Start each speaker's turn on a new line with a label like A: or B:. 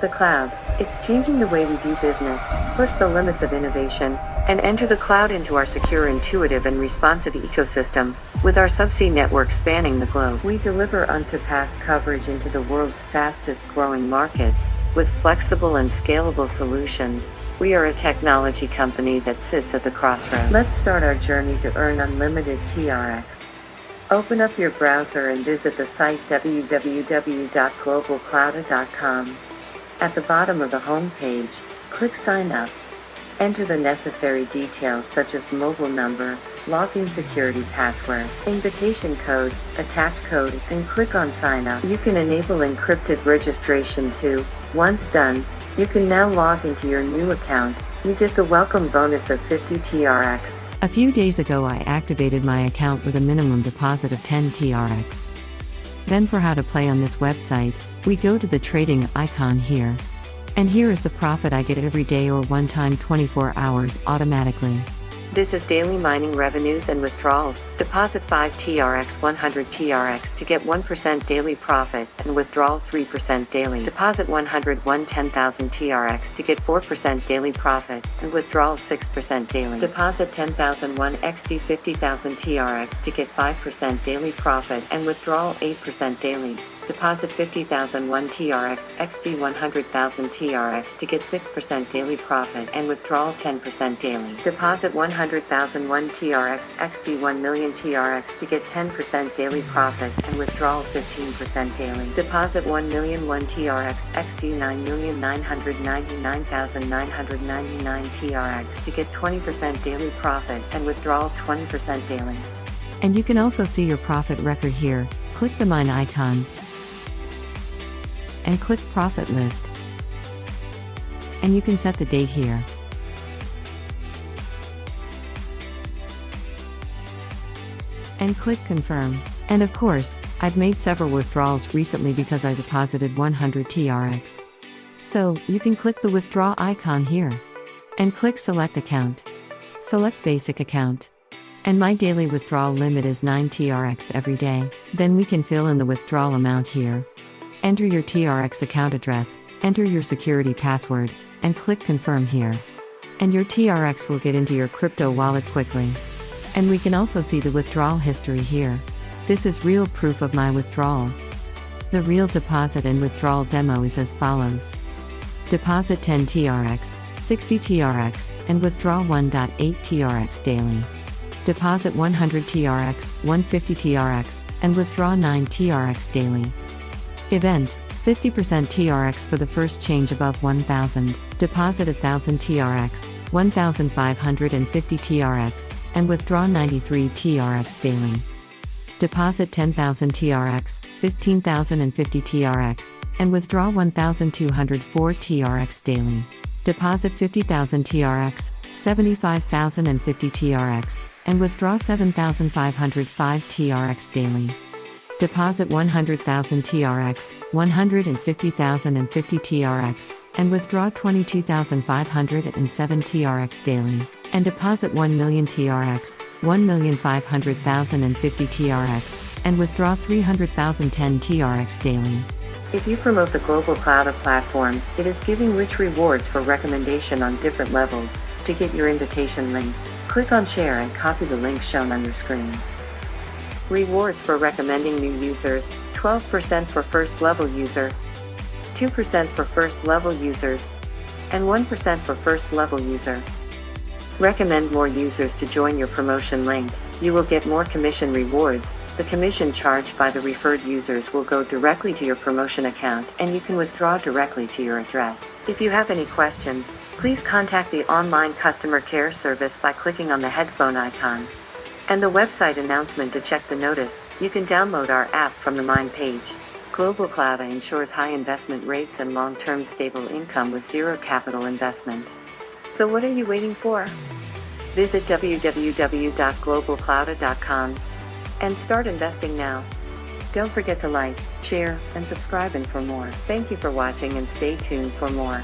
A: The cloud. It's changing the way we do business, push the limits of innovation, and enter the cloud into our secure, intuitive, and responsive ecosystem. With our subsea network spanning the globe, we deliver unsurpassed coverage into the world's fastest growing markets. With flexible and scalable solutions, we are a technology company that sits at the crossroads. Let's start our journey to earn unlimited TRX. Open up your browser and visit the site www.globalclouda.com. At the bottom of the home page, click Sign Up. Enter the necessary details such as mobile number, login security password, invitation code, attach code, and click on Sign Up. You can enable encrypted registration too. Once done, you can now log into your new account. You get the welcome bonus of 50 TRX.
B: A few days ago I activated my account with a minimum deposit of 10 TRX. Then for how to play on this website, we go to the trading icon here. And here is the profit I get every day or one time 24 hours automatically.
A: This is daily mining revenues and withdrawals. Deposit 5 TRX 100 TRX to get 1% daily profit and withdrawal 3% daily. Deposit 101 10,000 TRX to get 4% daily profit and withdrawal 6% daily. Deposit 10,001 XD 50,000 TRX to get 5% daily profit and withdrawal 8% daily. Deposit 50,001 TRX XD 100,000 TRX to get 6% daily profit and withdrawal 10% daily. Deposit 100,001 TRX XD 1 million TRX to get 10% daily profit and withdrawal 15% daily. Deposit 1,000,001 TRX XD 9,999,999 TRX to get 20% daily profit and withdrawal 20% daily.
B: And you can also see your profit record here. Click the mine icon and click profit list. And you can set the date here. And click confirm. And of course, I've made several withdrawals recently because I deposited 100 TRX. So, you can click the withdraw icon here. And click select account. Select basic account. And my daily withdrawal limit is 9 TRX every day. Then we can fill in the withdrawal amount here. Enter your TRX account address, enter your security password, and click confirm here. And your TRX will get into your crypto wallet quickly. And we can also see the withdrawal history here. This is real proof of my withdrawal. The real deposit and withdrawal demo is as follows. Deposit 10 TRX, 60 TRX, and withdraw 1.8 TRX daily. Deposit 100 TRX, 150 TRX, and withdraw 9 TRX daily. Event, 50% TRX for the first change above 1,000, deposit 1,000 TRX, 1,550 TRX, and withdraw 93 TRX daily. Deposit 10,000 TRX, 15,050 TRX, and withdraw 1,204 TRX daily. Deposit 50,000 TRX, 75,050 TRX, and withdraw 7,505 TRX daily. Deposit 100,000 TRX, 150,050 TRX, and withdraw 22,507 TRX daily. And deposit 1 million TRX, 1,500,050 TRX, and withdraw 300,010 TRX daily. If you promote the Globalclouda platform, it is giving rich rewards for recommendation on different levels. To get your invitation link, click on share and copy the link shown on your screen. Rewards for recommending new users, 12% for first level user, 2% for first level users, and 1% for first level user. Recommend more users to join your promotion link. You will get more commission rewards. The commission charged by the referred users will go directly to your promotion account and you can withdraw directly to your address. If you have any questions, please contact the online customer care service by clicking on the headphone icon. And the website announcement to check the notice. You can download our app from the Mine page. Globalclouda ensures high investment rates and long-term stable income with zero capital investment. So what are you waiting for? Visit www.globalclouda.com and start investing now. Don't forget to like, share, and subscribe for more. Thank you for watching and stay tuned for more.